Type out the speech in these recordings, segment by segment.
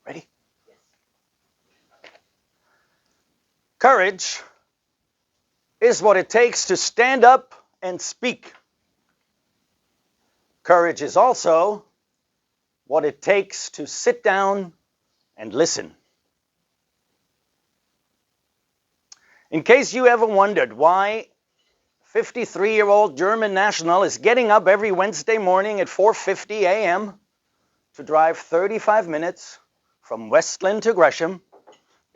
Ready? Courage is what it takes to stand up and speak. Courage is also what it takes to sit down and listen. In case you ever wondered why 53-year-old German national is getting up every Wednesday morning at 4:50 a.m. to drive 35 minutes from Westland to Gresham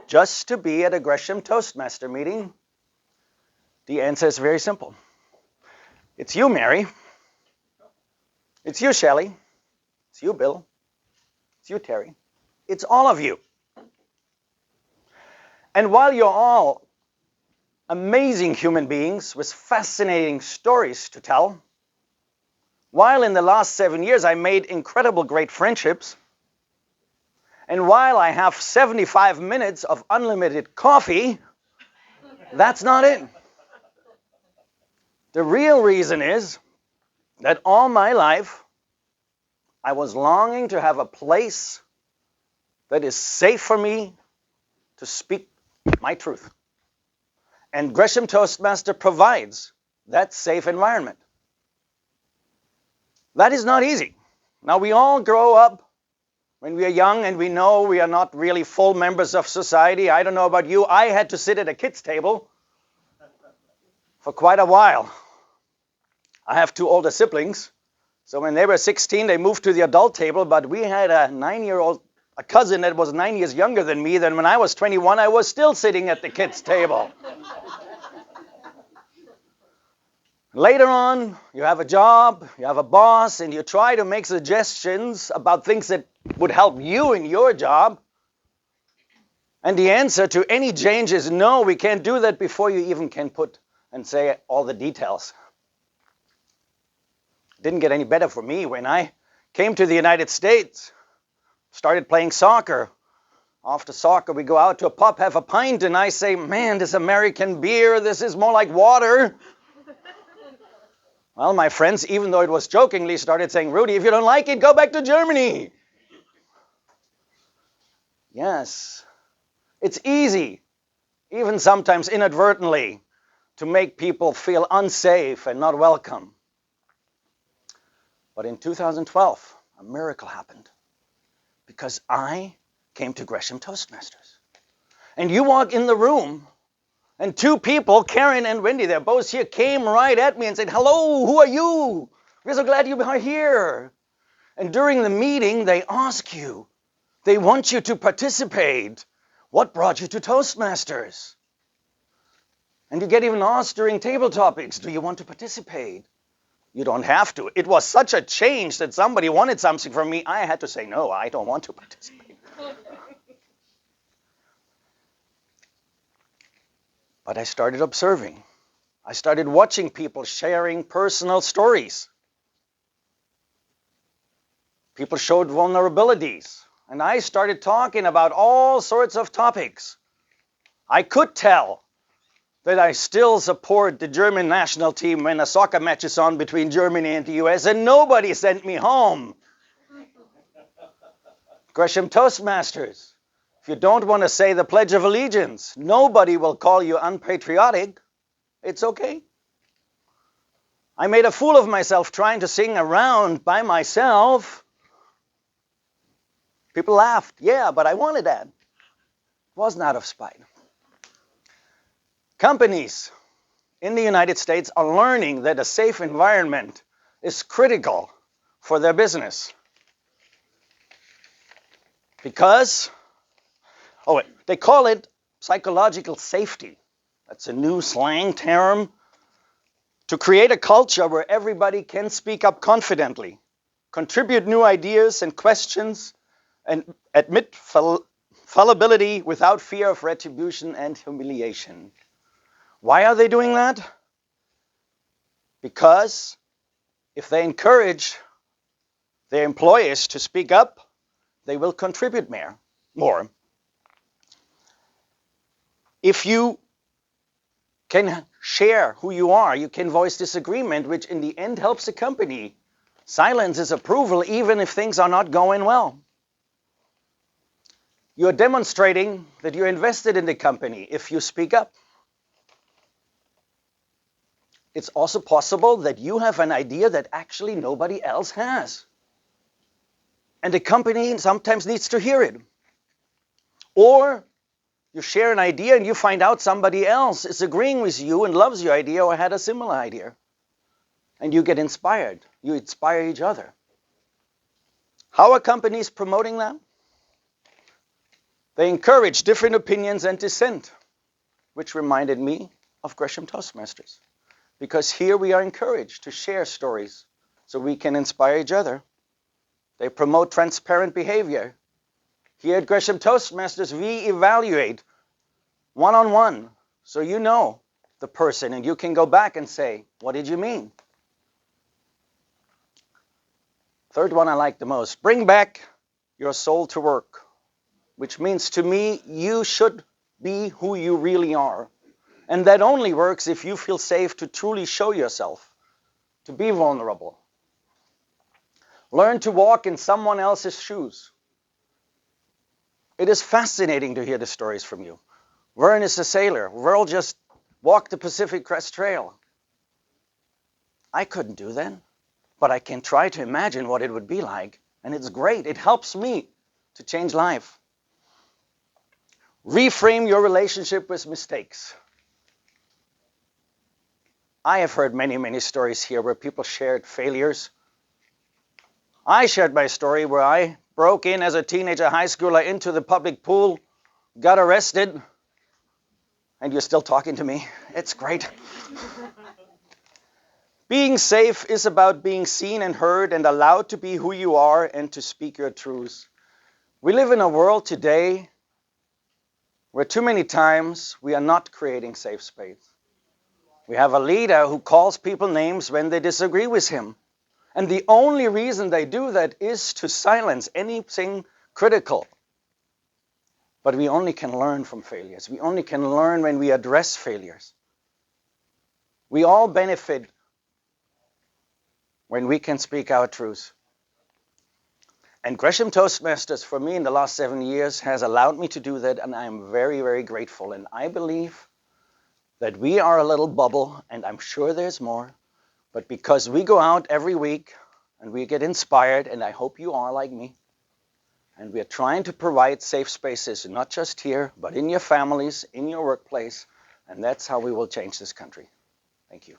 just to be at a Gresham Toastmaster meeting, the answer is very simple. It's you, Mary. It's you, Shelley. It's you, Bill. It's you, Terry. It's all of you. And while you're all amazing human beings with fascinating stories to tell, while in the last 7 years I made incredible great friendships, and while I have 75 minutes of unlimited coffee, that's not it. The real reason is that all my life I was longing to have a place that is safe for me to speak my truth. And Gresham Toastmaster provides that safe environment. That is not easy. Now, we all grow up when we are young and we know we are not really full members of society. I don't know about you. I had to sit at a kid's table for quite a while. I have 2 older siblings. So when they were 16, they moved to the adult table, but we had a cousin that was 9 years younger than me. Then when I was 21, I was still sitting at the kids' table. Later on, you have a job, you have a boss, and you try to make suggestions about things that would help you in your job. And the answer to any change is no, we can't do that before you even can put and say all the details. It didn't get any better for me when I came to the United States, started playing soccer. After soccer, we go out to a pub, have a pint, and I say, man, this American beer, this is more like water. Well, my friends, even though it was jokingly, started saying, Rudy, if you don't like it, go back to Germany. Yes, it's easy, even sometimes inadvertently, to make people feel unsafe and not welcome. But in 2012, a miracle happened because I came to Gresham Toastmasters. And you walk in the room, and 2 people, Karen and Wendy, they're both here, came right at me and said, hello, who are you? We're so glad you are here. And during the meeting, they ask you, they want you to participate. What brought you to Toastmasters? And you get even asked during table topics, do you want to participate? You don't have to. It was such a change that somebody wanted something from me, I had to say, no, I don't want to participate. But I started observing. I started watching people sharing personal stories. People showed vulnerabilities. And I started talking about all sorts of topics. I could tell that I still support the German national team when a soccer match is on between Germany and the US, and nobody sent me home. Gresham Toastmasters. If you don't want to say the Pledge of Allegiance, nobody will call you unpatriotic. It's okay. I made a fool of myself trying to sing around by myself. People laughed. Yeah, but I wanted that. It wasn't out of spite. Companies in the United States are learning that a safe environment is critical for their business. Because they call it psychological safety. That's a new slang term to create a culture where everybody can speak up confidently, contribute new ideas and questions, and admit fallibility without fear of retribution and humiliation. Why are they doing that? Because if they encourage their employees to speak up, they will contribute more. If you can share who you are, you can voice disagreement, which in the end helps the company. Silence is approval, even if things are not going well. You're demonstrating that you're invested in the company if you speak up. It's also possible that you have an idea that actually nobody else has. And the company sometimes needs to hear it. Or you share an idea and you find out somebody else is agreeing with you and loves your idea or had a similar idea. And you get inspired. You inspire each other. How are companies promoting that? They encourage different opinions and dissent, which reminded me of Gresham Toastmasters. Because here we are encouraged to share stories so we can inspire each other. They promote transparent behavior. Here at Gresham Toastmasters, we evaluate one-on-one so you know the person and you can go back and say, what did you mean? Third one I like the most. Bring back your soul to work, which means to me, you should be who you really are. And that only works if you feel safe to truly show yourself, to be vulnerable. Learn to walk in someone else's shoes. It is fascinating to hear the stories from you. Vern is a sailor. Vern just walked the Pacific Crest Trail. I couldn't do that, but I can try to imagine what it would be like. And it's great. It helps me to change life. Reframe your relationship with mistakes. I have heard many, many stories here where people shared failures. I shared my story where I broke in as a teenager high schooler into the public pool, got arrested, and you're still talking to me. It's great. Being safe is about being seen and heard and allowed to be who you are and to speak your truths. We live in a world today where too many times we are not creating safe space. We have a leader who calls people names when they disagree with him. And the only reason they do that is to silence anything critical. But we only can learn from failures. We only can learn when we address failures. We all benefit when we can speak our truth. And Gresham Toastmasters, for me in the last 7 years, has allowed me to do that, and I am very, very grateful. And I believe that we are a little bubble, and I'm sure there's more. But because we go out every week, and we get inspired, and I hope you are like me, and we are trying to provide safe spaces, not just here, but in your families, in your workplace, and that's how we will change this country. Thank you.